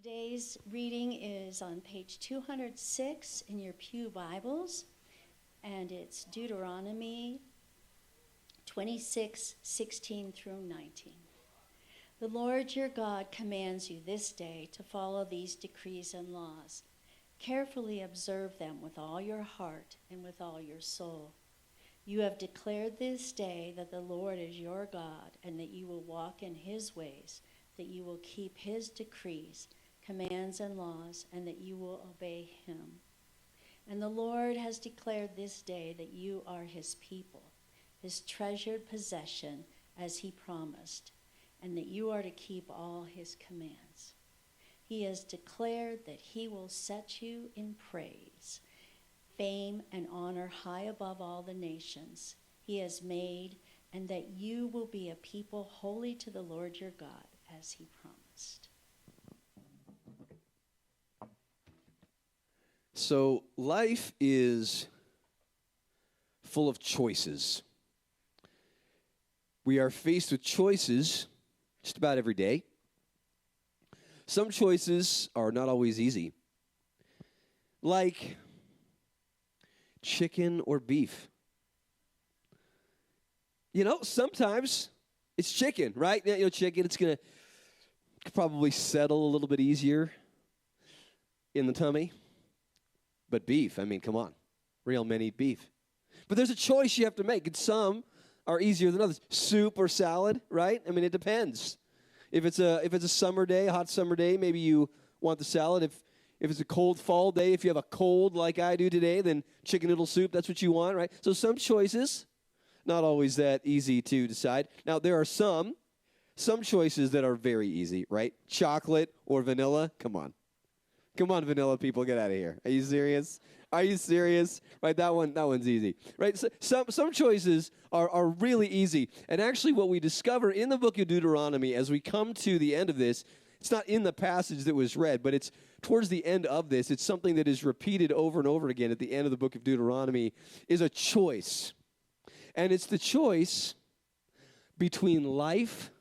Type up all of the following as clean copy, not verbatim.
Today's reading is on page 206 in your Pew Bibles, and it's Deuteronomy 26:16 through 19. The Lord your God commands you this day to follow these decrees and laws. Carefully observe them with all your heart and with all your soul. You have declared this day that the Lord is your God, and that you will walk in his ways, that you will keep his decrees, commands, and laws, and that you will obey him. And the Lord has declared this day that you are his people, his treasured possession, as he promised, and that you are to keep all his commands. He has declared that he will set you in praise, fame, and honor high above all the nations he has made, and that you will be a people holy to the Lord your God, as he promised. So life is full of choices. We are faced with choices just about every day. Some choices are not always easy, like chicken or beef. Sometimes it's chicken, right? Chicken, it's going to probably settle a little bit easier in the tummy. But beef, come on. Real men eat beef. But there's a choice you have to make, and some are easier than others. Soup or salad, right? It depends. If it's a summer day, a hot summer day, maybe you want the salad. If it's a cold fall day, if you have a cold like I do today, then chicken noodle soup, that's what you want, right? So some choices, not always that easy to decide. Now, there are some choices that are very easy, right? Chocolate or vanilla, come on. Come on, vanilla people, get out of here. Are you serious? Are you serious? Right, that one's easy. Right, so some choices are really easy. And actually what we discover in the book of Deuteronomy as we come to the end of this, it's not in the passage that was read, but it's towards the end of this. It's something that is repeated over and over again at the end of the book of Deuteronomy, is a choice. And it's the choice between life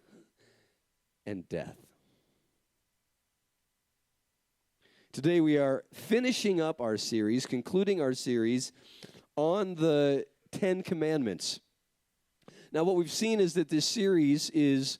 and death. Today we are finishing up our series, concluding our series on the Ten Commandments. Now what we've seen is that this series is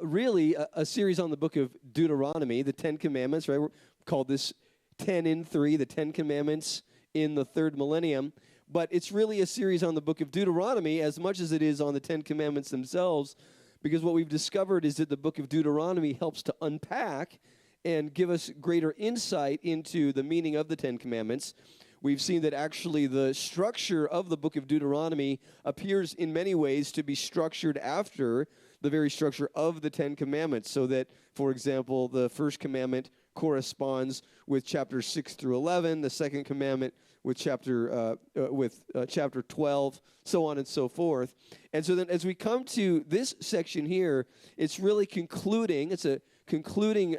really a series on the book of Deuteronomy, the Ten Commandments, right? We're called this 10 in 3, the Ten Commandments in the third millennium. But it's really a series on the book of Deuteronomy as much as it is on the Ten Commandments themselves, because what we've discovered is that the book of Deuteronomy helps to unpack and give us greater insight into the meaning of the Ten Commandments. We've seen that actually the structure of the book of Deuteronomy appears in many ways to be structured after the very structure of the Ten Commandments, so that, for example, the first commandment corresponds with chapters 6 through 11, the second commandment with chapter 12, so on and so forth. And so then as we come to this section here, it's really concluding, it's a concluding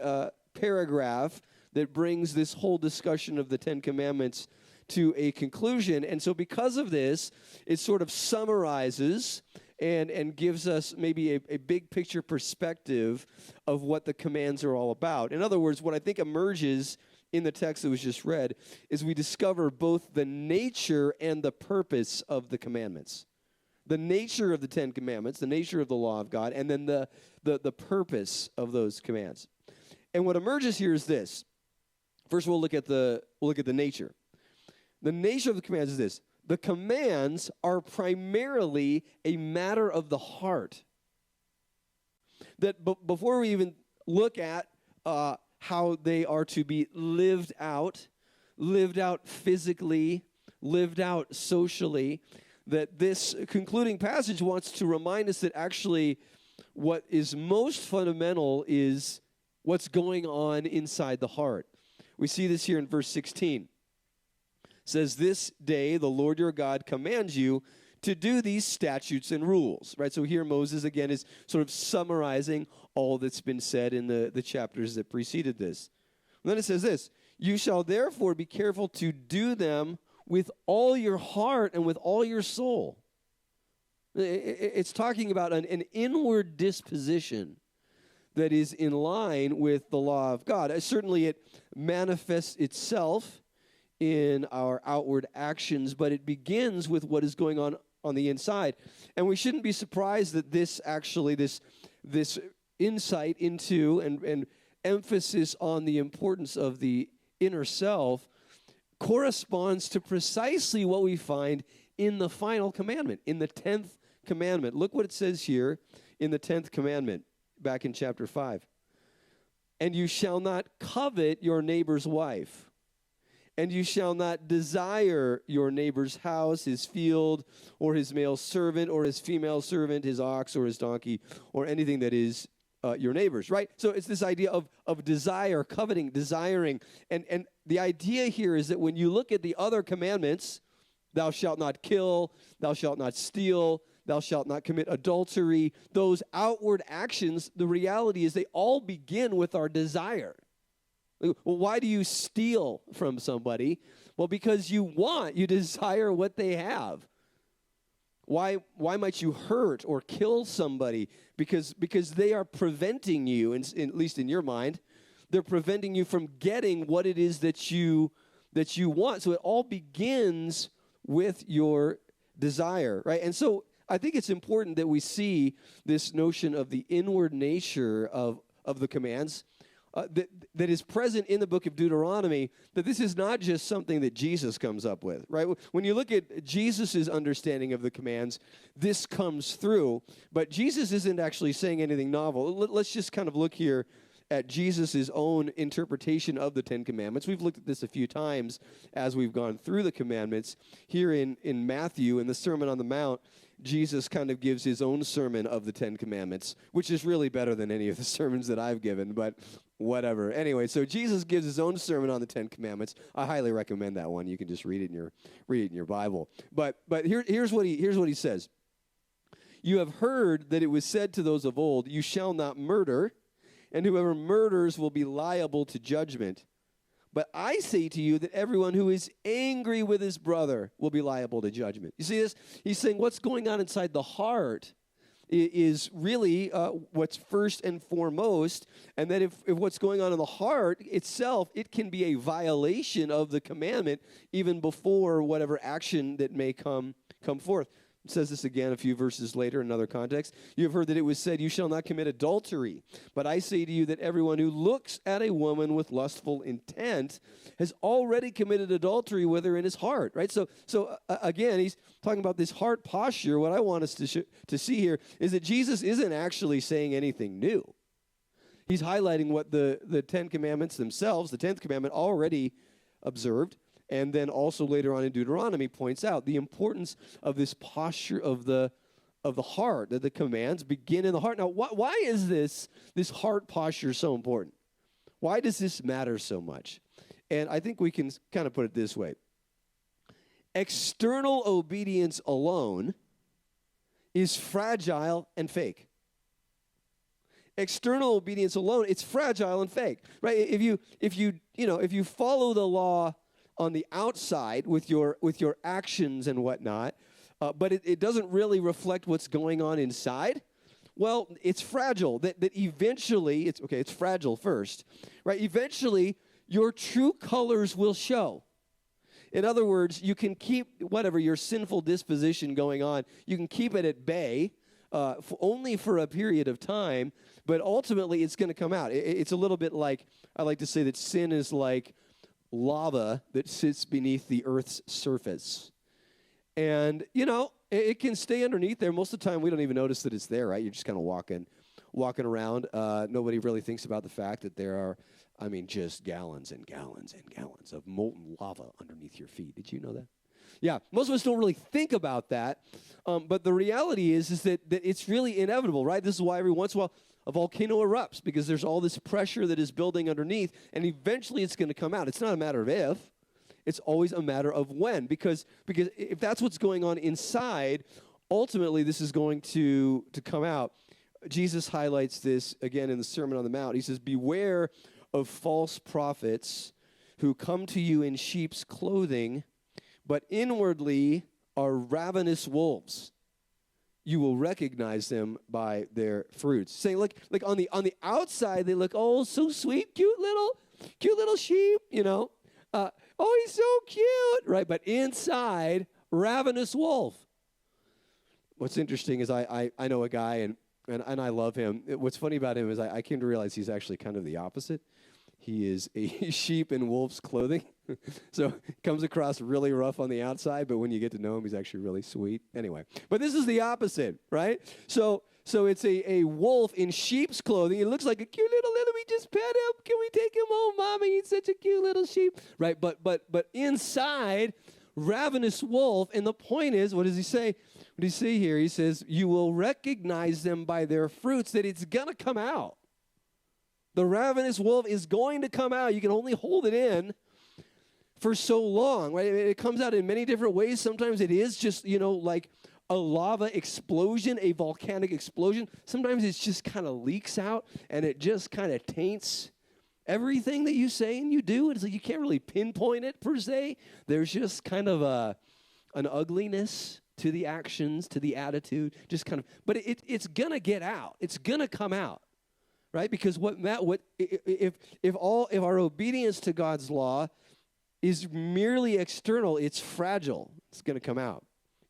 paragraph that brings this whole discussion of the Ten Commandments to a conclusion. And so because of this, it sort of summarizes and gives us maybe a big picture perspective of what the commands are all about. In other words, what I think emerges in the text that was just read is we discover both the nature and the purpose of the commandments. The nature of the Ten Commandments, the nature of the law of God, and then the purpose of those commands. And what emerges here is this. First, we'll look at the nature. The nature of the commands is this. The commands are primarily a matter of the heart. That before we even look at how they are to be lived out physically, lived out socially, that this concluding passage wants to remind us that actually what is most fundamental is what's going on inside the heart. We see this here in verse 16. It says, "This day the Lord your God commands you to do these statutes and rules." Right? So here Moses again is sort of summarizing all that's been said in the chapters that preceded this. And then it says this, "You shall therefore be careful to do them with all your heart and with all your soul." It's talking about an inward disposition that is in line with the law of God. Certainly it manifests itself in our outward actions, but it begins with what is going on the inside. And we shouldn't be surprised that this insight into and emphasis on the importance of the inner self corresponds to precisely what we find in the final commandment, in the 10th commandment. Look what it says here in the 10th commandment, back in chapter 5. And you shall not covet your neighbor's wife, and you shall not desire your neighbor's house, his field, or his male servant, or his female servant, his ox, or his donkey, or anything that is your neighbor's, right? So it's this idea of desire, coveting, desiring. And the idea here is that when you look at the other commandments, thou shalt not kill, thou shalt not steal, thou shalt not commit adultery, those outward actions, the reality is they all begin with our desire. Well, why do you steal from somebody? Well, because you desire what they have. Why might you hurt or kill somebody? Because they are preventing you, at least in your mind, they're preventing you from getting what it is that you want. So it all begins with your desire, right? And so I think it's important that we see this notion of the inward nature of the commands that is present in the book of Deuteronomy, that this is not just something that Jesus comes up with, right? When you look at Jesus' understanding of the commands, this comes through, but Jesus isn't actually saying anything novel. Let's just kind of look here at Jesus' own interpretation of the Ten Commandments. We've looked at this a few times as we've gone through the commandments. Here in Matthew, in the Sermon on the Mount, Jesus kind of gives his own sermon of the Ten Commandments, which is really better than any of the sermons that I've given, but whatever. Anyway, so Jesus gives his own sermon on the Ten Commandments. I highly recommend that one. You can just read it in your Bible. But here's what he says. You have heard that it was said to those of old, you shall not murder, and whoever murders will be liable to judgment. But I say to you that everyone who is angry with his brother will be liable to judgment. You see this? He's saying what's going on inside the heart is really what's first and foremost, and that if what's going on in the heart itself, it can be a violation of the commandment even before whatever action that may come forth. It says this again a few verses later in another context. You have heard that it was said, you shall not commit adultery. But I say to you that everyone who looks at a woman with lustful intent has already committed adultery with her in his heart, right? So again, he's talking about this heart posture. What I want us to see here is that Jesus isn't actually saying anything new. He's highlighting what the Ten Commandments themselves, the 10th commandment, already observed. And then also later on in Deuteronomy points out the importance of this posture of the heart, that the commands begin in the heart. Now, why is this heart posture so important? Why does this matter so much? And I think we can kind of put it this way. External obedience alone is fragile and fake. External obedience alone, it's fragile and fake, right? If you follow the law on the outside with your actions and whatnot, but it doesn't really reflect what's going on inside, well, it's fragile. That eventually, it's fragile first, right? Eventually, your true colors will show. In other words, you can keep whatever your sinful disposition going on, you can keep it at bay only for a period of time, but ultimately it's going to come out. It's a little bit like, I like to say that sin is like lava that sits beneath the earth's surface. And, it can stay underneath there. Most of the time, we don't even notice that it's there, right? You're just kind of walking around. Nobody really thinks about the fact that there are, just gallons and gallons and gallons of molten lava underneath your feet. Did you know that? Yeah, most of us don't really think about that. But the reality is that it's really inevitable, right? This is why every once in a while, a volcano erupts, because there's all this pressure that is building underneath, and eventually it's going to come out. It's not a matter of if, it's always a matter of when, because if that's what's going on inside, ultimately this is going to come out. Jesus highlights this again in the Sermon on the Mount. He says, beware of false prophets who come to you in sheep's clothing, but inwardly are ravenous wolves. you will recognize them by their fruits. Saying like on the outside, they look, oh, so sweet, cute little sheep, oh, he's so cute, right? But inside, ravenous wolf. What's interesting is I know a guy, and I love him. What's funny about him is I came to realize he's actually kind of the opposite. He is a sheep in wolf's clothing. So comes across really rough on the outside, but when you get to know him, he's actually really sweet. Anyway, but this is the opposite, right? So it's a wolf in sheep's clothing. It looks like a cute little, let me just pet him. Can we take him home, Mommy? He's such a cute little sheep, right? But inside, ravenous wolf. And the point is, what does he say? What does he say here? He says, you will recognize them by their fruits, that it's going to come out. The ravenous wolf is going to come out. You can only hold it in for so long, right? It comes out in many different ways. Sometimes it is just, like a lava explosion, a volcanic explosion. Sometimes it just kind of leaks out, and it just kind of taints everything that you say and you do. It's like you can't really pinpoint it per se. There's just kind of an ugliness to the actions, to the attitude, just kind of. But it's gonna get out. It's gonna come out, right? Because if our obedience to God's law is merely external, it's fragile. It's going to come out.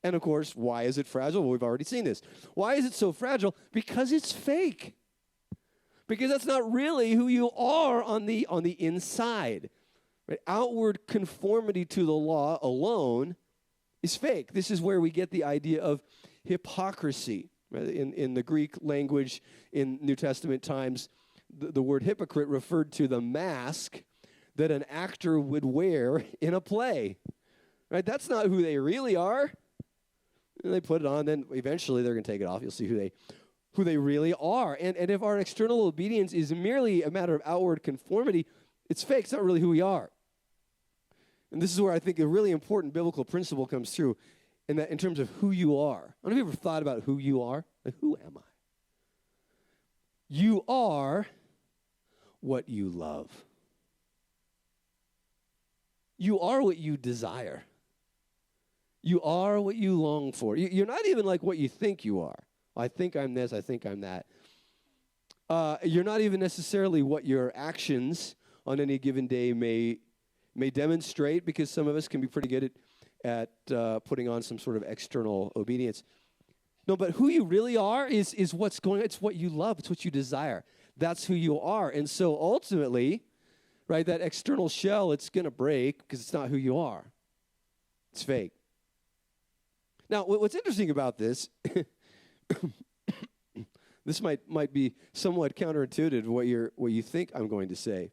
And of course, why is it fragile? Well, we've already seen this. Why is it so fragile? Because it's fake. Because that's not really who you are on the inside. Right? Outward conformity to the law alone is fake. This is where we get the idea of hypocrisy. Right? In the Greek language in New Testament times, the word hypocrite referred to the mask that an actor would wear in a play, right? That's not who they really are. And they put it on, then eventually they're going to take it off. You'll see who they really are. And if our external obedience is merely a matter of outward conformity, it's fake. It's not really who we are. And this is where I think a really important biblical principle comes through, in terms of who you are. I don't know if you've ever thought about who you are. Like, who am I? You are what you love. You are what you desire. You are what you long for. You're not even like what you think you are. I think I'm this, I think I'm that. You're not even necessarily what your actions on any given day may demonstrate, because some of us can be pretty good at putting on some sort of external obedience. No, but who you really are is what's going on. It's what you love. It's what you desire. That's who you are. And so ultimately, right, that external shell, it's going to break because it's not who you are. It's fake. Now, what's interesting about this, this might be somewhat counterintuitive to what you think I'm going to say.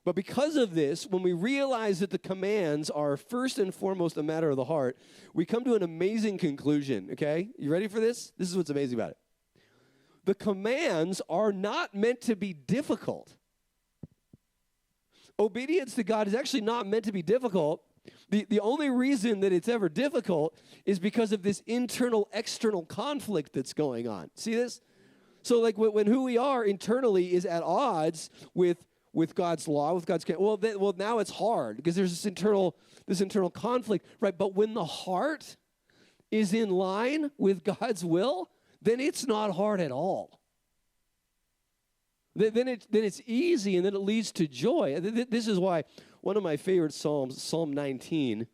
But because of this, when we realize that the commands are first and foremost a matter of the heart, we come to an amazing conclusion, okay? You ready for this? This is what's amazing about it. The commands are not meant to be difficult. Obedience to God is actually not meant to be difficult. The only reason that it's ever difficult is because of this internal-external conflict that's going on. See this? So like when who we are internally is at odds with God's law, with God's command, well now it's hard because there's this internal conflict, right? But when the heart is in line with God's will, then it's not hard at all. Then it's easy, and then it leads to joy. This is why one of my favorite Psalms, Psalm 19,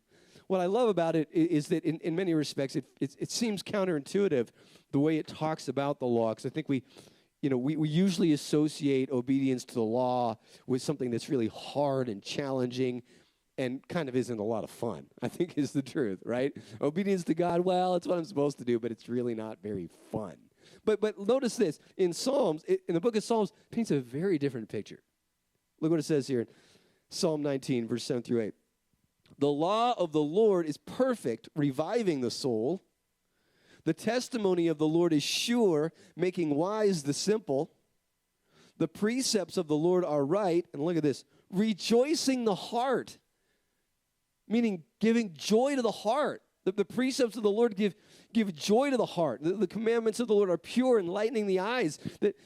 what I love about it is that in many respects, it seems counterintuitive the way it talks about the law, because I think we usually associate obedience to the law with something that's really hard and challenging and kind of isn't a lot of fun, I think is the truth, right? Obedience to God, well, it's what I'm supposed to do, but it's really not very fun. But notice this, in the book of Psalms, it paints a very different picture. Look what it says here in Psalm 19, verse 7 through 8. The law of the Lord is perfect, reviving the soul. The testimony of the Lord is sure, making wise the simple. The precepts of the Lord are right, and look at this, rejoicing the heart, meaning giving joy to the heart. The precepts of the Lord give joy to the heart. The commandments of the Lord are pure, enlightening the eyes.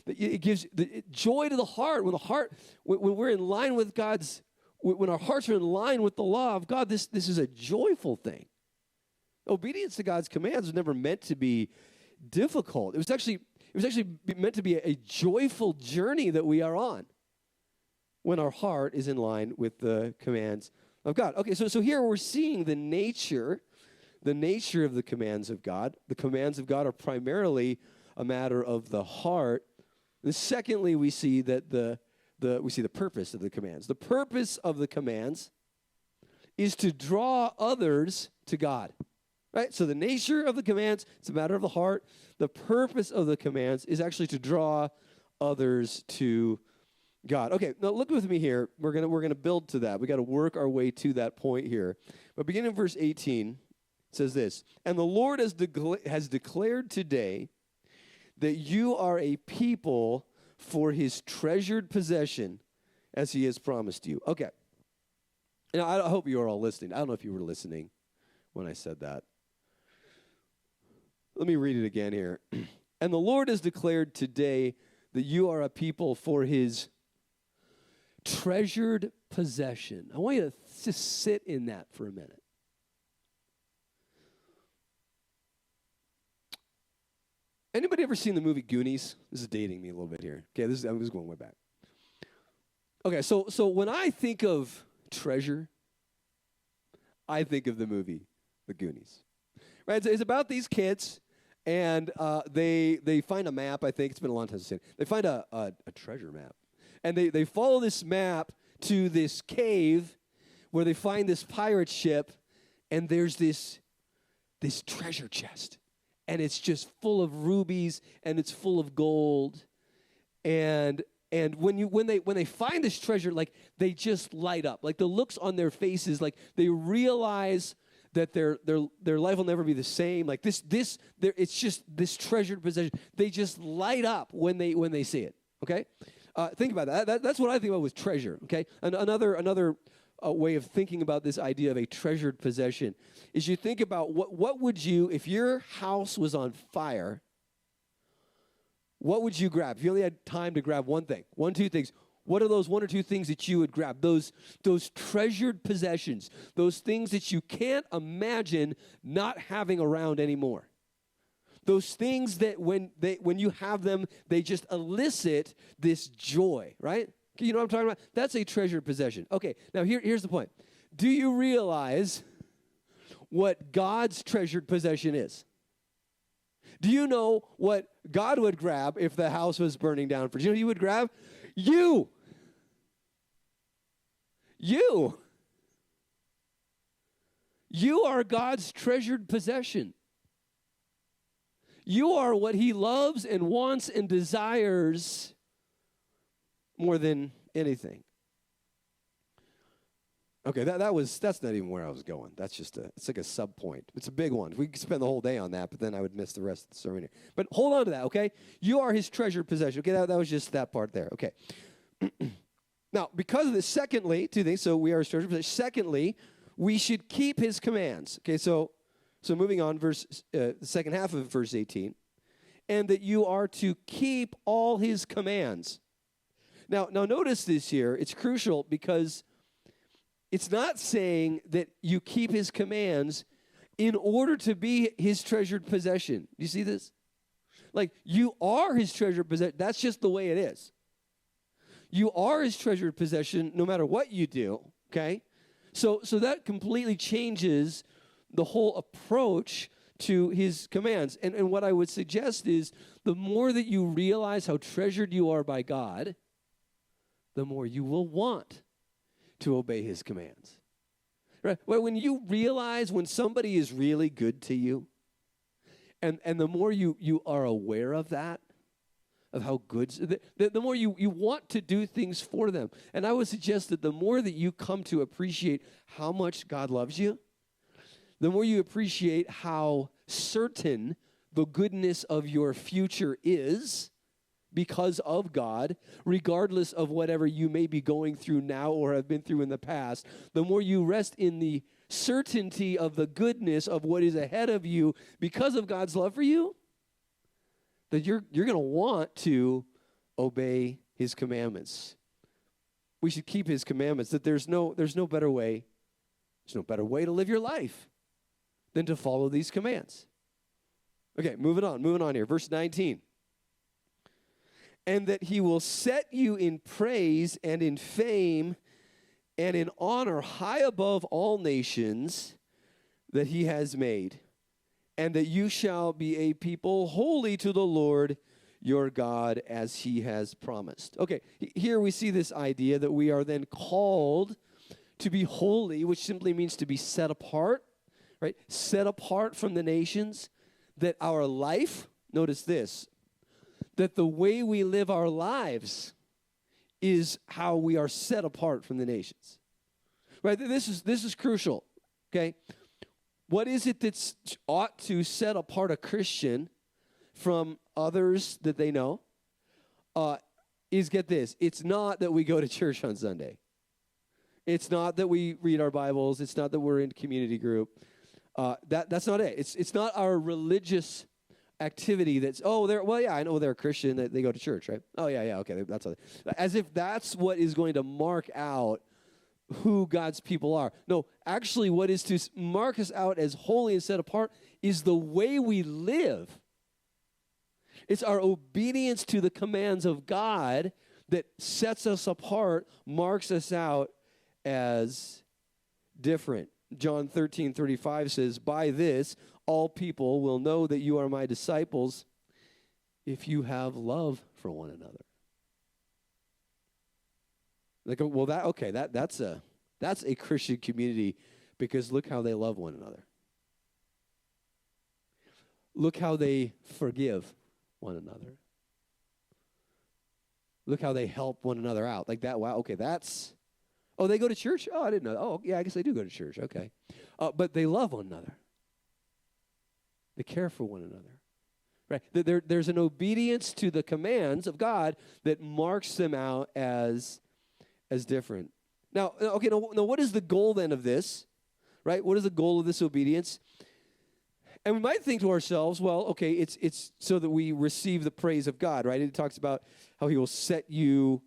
It gives joy to the heart. When we're in line with God's, when our hearts are in line with the law of God, this is a joyful thing. Obedience to God's commands is never meant to be difficult. It was actually meant to be a joyful journey that we are on when our heart is in line with the commands of God. Okay, so here we're seeing the nature of the commands of God. The commands of God are primarily a matter of the heart. And secondly, we see that we see the purpose of the commands. The purpose of the commands is to draw others to God. Right? So the nature of the commands, it's a matter of the heart. The purpose of the commands is actually to draw others to God. Okay, now look with me here. We're gonna build to that. We got to work our way to that point here. But beginning in verse 18, it says this: "And the Lord has declared today that you are a people for His treasured possession, as He has promised you." Okay. Now I hope you are all listening. I don't know if you were listening when I said that. Let me read it again here. "And the Lord has declared today that you are a people for His treasured possession." I want you to just sit in that for a minute. Anybody ever seen the movie Goonies? This is dating me a little bit here. Okay, I'm just going way back. Okay, so when I think of treasure, I think of the movie The Goonies. Right? It's about these kids, and they find a map. I think it's been a long time since I've seen it. They find a treasure map, and they follow this map to this cave where they find this pirate ship, and there's this treasure chest, and it's just full of rubies, and it's full of gold, and when they find this treasure, like, they just light up, like the looks on their faces, like they realize that their life will never be the same. Like it's just this treasured possession. They just light up when they see it. Okay, think about that. That's what I think about with treasure. Okay, and another way of thinking about this idea of a treasured possession is you think about what would you, if your house was on fire, what would you grab? If you only had time to grab two things, what are those one or two things that you would grab? Those treasured possessions, those things that you can't imagine not having around anymore. Those things that when you have them, they just elicit this joy, right? You know what I'm talking about? That's a treasured possession. Okay, now here's the point. Do you realize what God's treasured possession is? Do you know what God would grab if the house was burning down? Do you know what He would grab? You. You are God's treasured possession. You are what He loves and wants and desires more than anything. Okay, that's not even where I was going. It's like a sub point. It's a big one. We could spend the whole day on that, but then I would miss the rest of the sermon here. But hold on to that, okay? You are His treasured possession. Okay, that was just that part there. Okay. Now, because of this, secondly, two things. So we are His treasured possession. Secondly, we should keep His commands. Okay, so moving on, the second half of verse 18, and that you are to keep all His commands. Now notice this here. It's crucial because it's not saying that you keep His commands in order to be His treasured possession. Do you see this? Like, you are His treasured possession. That's just the way it is. You are His treasured possession no matter what you do, okay? So that completely changes the whole approach to His commands. And what I would suggest is the more that you realize how treasured you are by God, the more you will want to obey His commands. Right? When you realize when somebody is really good to you, and the more you are aware of that, of how good, the more you want to do things for them. And I would suggest that the more that you come to appreciate how much God loves you, the more you appreciate how certain the goodness of your future is because of God, regardless of whatever you may be going through now or have been through in the past, the more you rest in the certainty of the goodness of what is ahead of you because of God's love for you, that you're going to want to obey His commandments. We should keep His commandments, that there's no better way. There's no better way to live your life than to follow these commands. Okay, moving on here. Verse 19. And that he will set you in praise and in fame and in honor high above all nations that he has made, and that you shall be a people holy to the Lord your God as he has promised. Okay, here we see this idea that we are then called to be holy, which simply means to be set apart, right? Set apart from the nations, that our life, notice this, that the way we live our lives is how we are set apart from the nations. Right? This is crucial. Okay? What is it that ought to set apart a Christian from others that they know? Is, get this, it's not that we go to church on Sunday. It's not that we read our Bibles. It's not that we're in community group. That's not it. It's not our religious activity that's, I know they're a Christian, that they go to church, right? Oh, yeah, okay, that's all. As if that's what is going to mark out who God's people are. No, actually what is to mark us out as holy and set apart is the way we live. It's our obedience to the commands of God that sets us apart, marks us out as different. John 13:35 says, "By this all people will know that you are my disciples if you have love for one another." Like, well, that's a Christian community, because look how they love one another. Look how they forgive one another. Look how they help one another out. Like that, wow, okay, that's... Oh, they go to church? Oh, I didn't know. Oh, yeah, I guess they do go to church. Okay. But they love one another. They care for one another. Right? There's an obedience to the commands of God that marks them out as different. Now, okay, now what is the goal then of this? Right? What is the goal of this obedience? And we might think to ourselves, well, okay, it's so that we receive the praise of God, right? It talks about how he will set you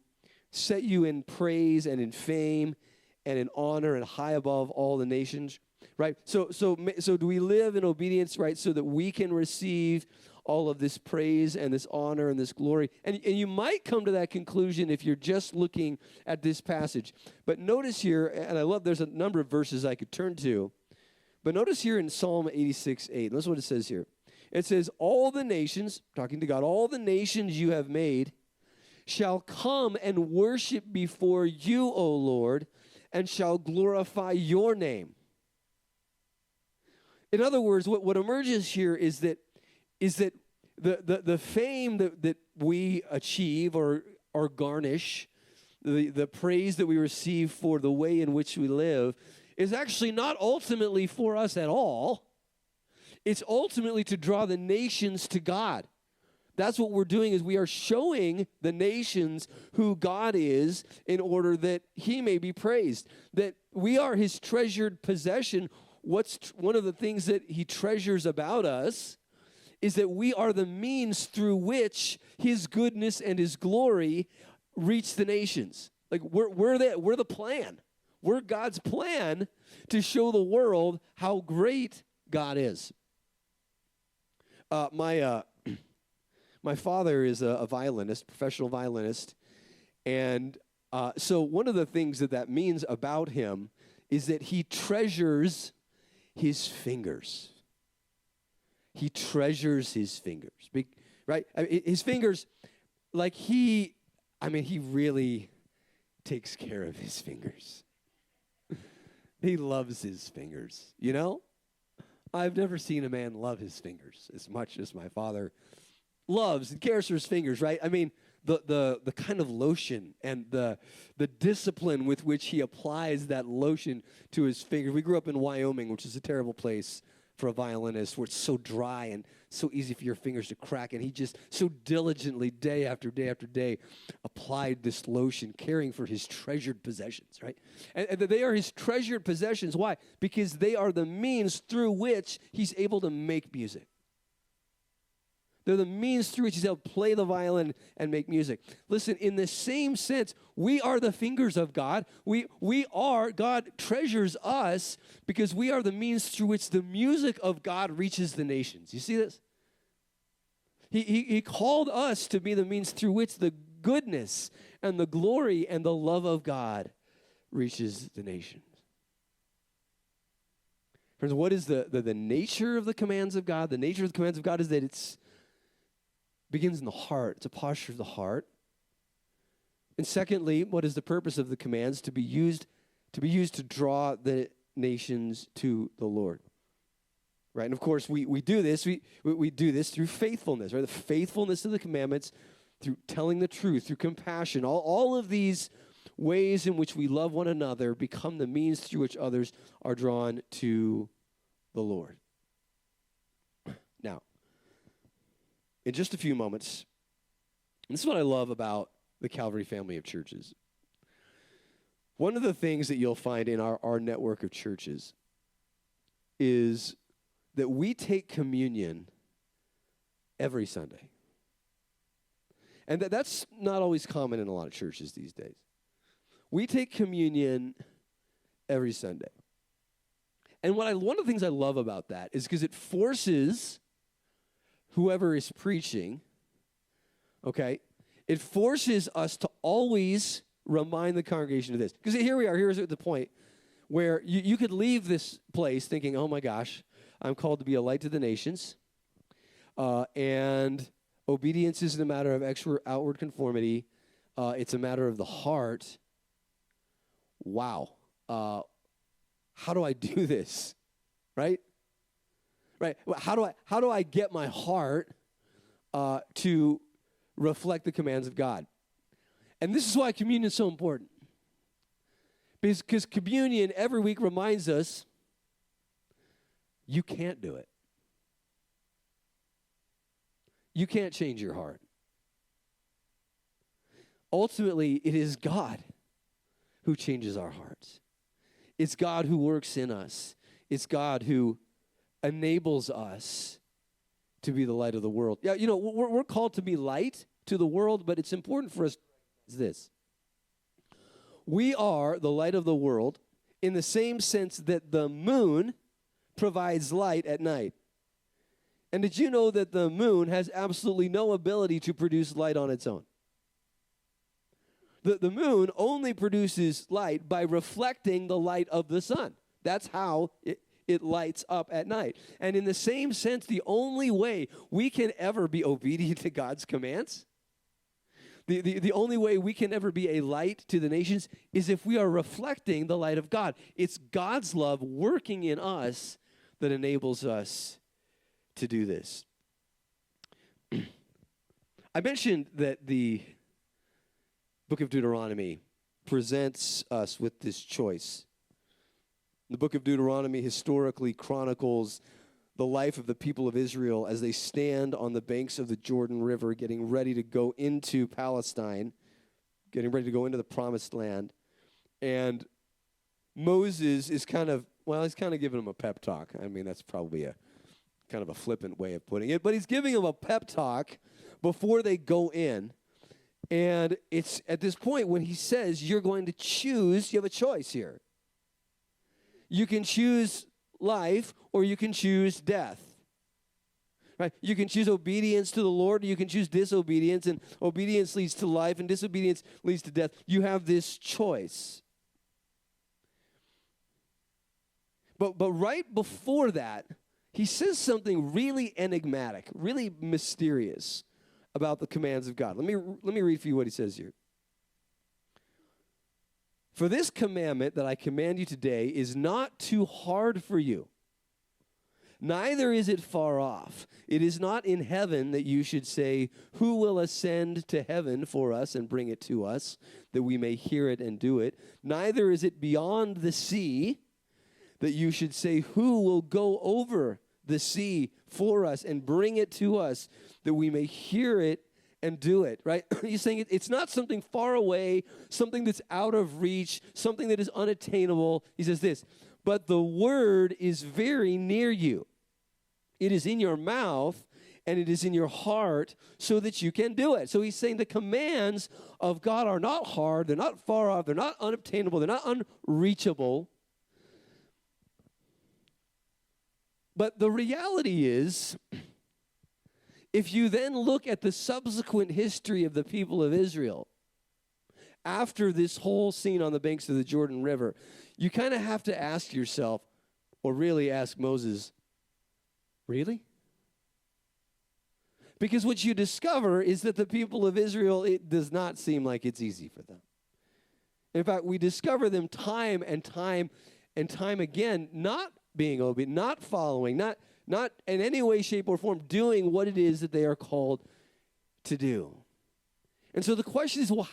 in praise and in fame and in honor and high above all the nations, right? So do we live in obedience, right, so that we can receive all of this praise and this honor and this glory? And you might come to that conclusion if you're just looking at this passage. But notice here, and I love, there's a number of verses I could turn to, but notice here in Psalm 86:8, listen what it says here. It says, all the nations, talking to God, all the nations you have made shall come and worship before you, O Lord, and shall glorify your name. In other words, what emerges here is that the fame that we achieve or garnish, the praise that we receive for the way in which we live, is actually not ultimately for us at all. It's ultimately to draw the nations to God. That's what we're doing, is we are showing the nations who God is in order that he may be praised, that we are his treasured possession. What's one of the things that he treasures about us is that we are the means through which his goodness and his glory reach the nations. Like we're the plan. We're God's plan to show the world how great God is. My father is a violinist, professional violinist, and so one of the things that means about him is that he treasures his fingers. He treasures his fingers, right? His fingers, like he really takes care of his fingers. He loves his fingers, you know? I've never seen a man love his fingers as much as my father loves and cares for his fingers, right? I mean, the kind of lotion and the discipline with which he applies that lotion to his fingers. We grew up in Wyoming, which is a terrible place for a violinist, where it's so dry and so easy for your fingers to crack. And he just so diligently, day after day after day, applied this lotion, caring for his treasured possessions, right? And they are his treasured possessions. Why? Because they are the means through which he's able to make music. They're the means through which he's able to play the violin and make music. Listen, in the same sense, we are the fingers of God. God treasures us because we are the means through which the music of God reaches the nations. You see this? He called us to be the means through which the goodness and the glory and the love of God reaches the nations. Friends, what is the nature of the commands of God? The nature of the commands of God is that it begins in the heart. It's a posture of the heart. And secondly, what is the purpose of the commands? To be used to draw the nations to the Lord. Right? And of course, we do this. We do this through faithfulness, right? The faithfulness of the commandments, through telling the truth, through compassion. All of these ways in which we love one another become the means through which others are drawn to the Lord. Now, in just a few moments, and this is what I love about the Calvary family of churches. One of the things that you'll find in our network of churches is that we take communion every Sunday. And that's not always common in a lot of churches these days. We take communion every Sunday. And one of the things I love about that is because it forces whoever is preaching, okay, it forces us to always remind the congregation of this. Because here we are, here's at the point where you could leave this place thinking, oh my gosh, I'm called to be a light to the nations, and obedience isn't a matter of outward conformity, it's a matter of the heart. Wow. How do I do this? Right? Right. How do I get my heart to reflect the commands of God? And this is why communion is so important. Because communion every week reminds us you can't do it. You can't change your heart. Ultimately, it is God who changes our hearts. It's God who works in us. It's God who enables us to be the light of the world. Yeah, we're called to be light to the world, but it's important for us to recognize this. We are the light of the world in the same sense that the moon provides light at night. And did you know that the moon has absolutely no ability to produce light on its own? The moon only produces light by reflecting the light of the sun. That's how it lights up at night. And in the same sense, the only way we can ever be obedient to God's commands, the only way we can ever be a light to the nations is if we are reflecting the light of God. It's God's love working in us that enables us to do this. I mentioned that the book of Deuteronomy presents us with this choice. The book of Deuteronomy historically chronicles the life of the people of Israel as they stand on the banks of the Jordan River, getting ready to go into Palestine, getting ready to go into the promised land. And Moses is he's kind of giving them a pep talk. I mean, that's probably a kind of a flippant way of putting it, but he's giving them a pep talk before they go in. And it's at this point when he says, you're going to choose, you have a choice here. You can choose life or you can choose death. Right? You can choose obedience to the Lord or you can choose disobedience, and obedience leads to life and disobedience leads to death. You have this choice. But right before that, he says something really enigmatic, really mysterious about the commands of God. Let me read for you what he says here. For this commandment that I command you today is not too hard for you, neither is it far off. It is not in heaven that you should say, who will ascend to heaven for us and bring it to us, that we may hear it and do it. Neither is it beyond the sea that you should say, who will go over the sea for us and bring it to us, that we may hear it and do it, right? He's saying it's not something far away, something that's out of reach, something that is unattainable. He says this, but the word is very near you. It is in your mouth and it is in your heart so that you can do it. So he's saying the commands of God are not hard, they're not far off, they're not unobtainable, they're not unreachable. But the reality is if you then look at the subsequent history of the people of Israel, after this whole scene on the banks of the Jordan River, you kind of have to ask yourself, or really ask Moses, really? Because what you discover is that the people of Israel, it does not seem like it's easy for them. In fact, we discover them time and time and time again, not being obedient, not following, not in any way, shape, or form doing what it is that they are called to do. And so the question is, well,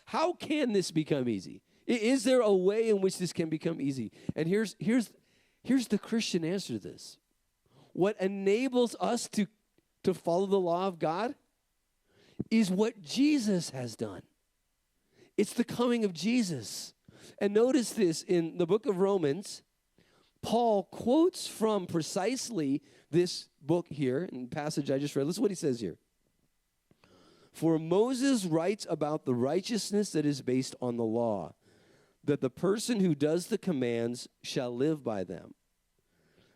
how can this become easy? Is there a way in which this can become easy? And here's the Christian answer to this. What enables us to follow the law of God is what Jesus has done. It's the coming of Jesus. And notice this in the book of Romans. Paul quotes from precisely this book here, in the passage I just read. Listen to what he says here. For Moses writes about the righteousness that is based on the law, that the person who does the commands shall live by them.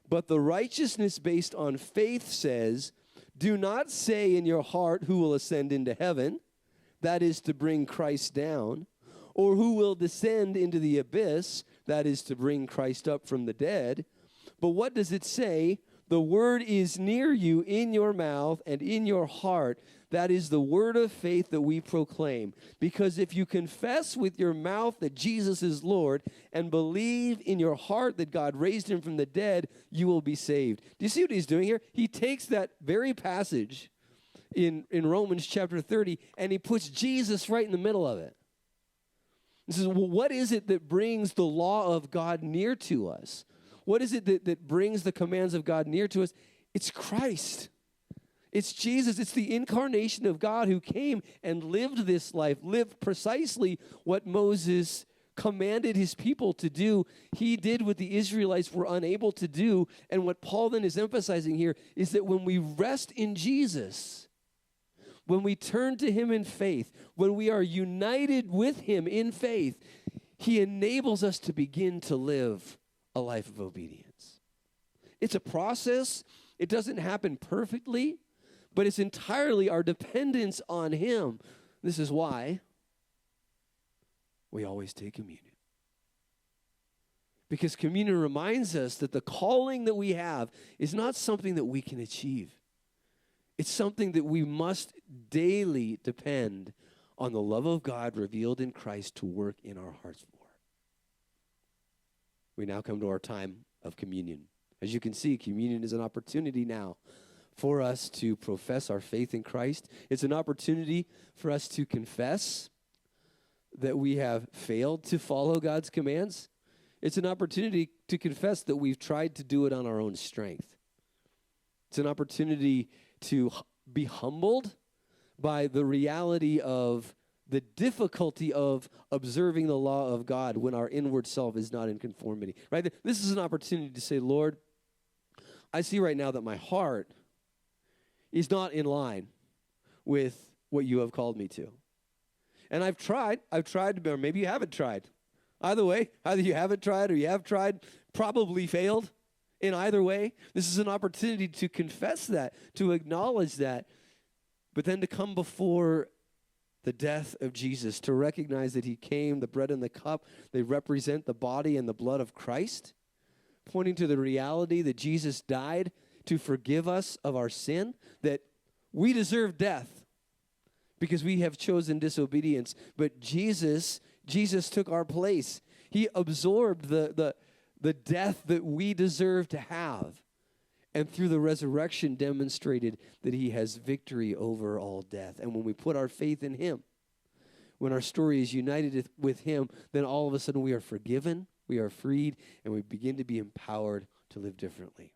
But the righteousness based on faith says, do not say in your heart who will ascend into heaven, that is to bring Christ down, or who will descend into the abyss, that is to bring Christ up from the dead. But what does it say? The word is near you, in your mouth and in your heart. That is the word of faith that we proclaim. Because if you confess with your mouth that Jesus is Lord and believe in your heart that God raised him from the dead, you will be saved. Do you see what he's doing here? He takes that very passage in Romans chapter 30 and he puts Jesus right in the middle of it. He says, well, what is it that brings the law of God near to us? What is it that brings the commands of God near to us? It's Christ. It's Jesus. It's the incarnation of God who came and lived this life, lived precisely what Moses commanded his people to do. He did what the Israelites were unable to do. And what Paul then is emphasizing here is that when we rest in Jesus, when we turn to him in faith, when we are united with him in faith, he enables us to begin to live a life of obedience. It's a process. It doesn't happen perfectly, but it's entirely our dependence on him. This is why we always take communion. Because communion reminds us that the calling that we have is not something that we can achieve. It's something that we must daily depend on the love of God revealed in Christ to work in our hearts for. We now come to our time of communion. As you can see, communion is an opportunity now for us to profess our faith in Christ. It's an opportunity for us to confess that we have failed to follow God's commands. It's an opportunity to confess that we've tried to do it on our own strength. It's an opportunity to be humbled by the reality of the difficulty of observing the law of God when our inward self is not in conformity. Right? This is an opportunity to say, Lord, I see right now that my heart is not in line with what you have called me to. And I've tried, or maybe you haven't tried. Either way, either you haven't tried or you have tried, probably failed. In either way, this is an opportunity to confess that, to acknowledge that, but then to come before the death of Jesus, to recognize that he came, the bread and the cup, they represent the body and the blood of Christ, pointing to the reality that Jesus died to forgive us of our sin, that we deserve death because we have chosen disobedience, but Jesus took our place. He absorbed the death that we deserve to have, and through the resurrection demonstrated that he has victory over all death. And when we put our faith in him, when our story is united with him, then all of a sudden we are forgiven, we are freed, and we begin to be empowered to live differently.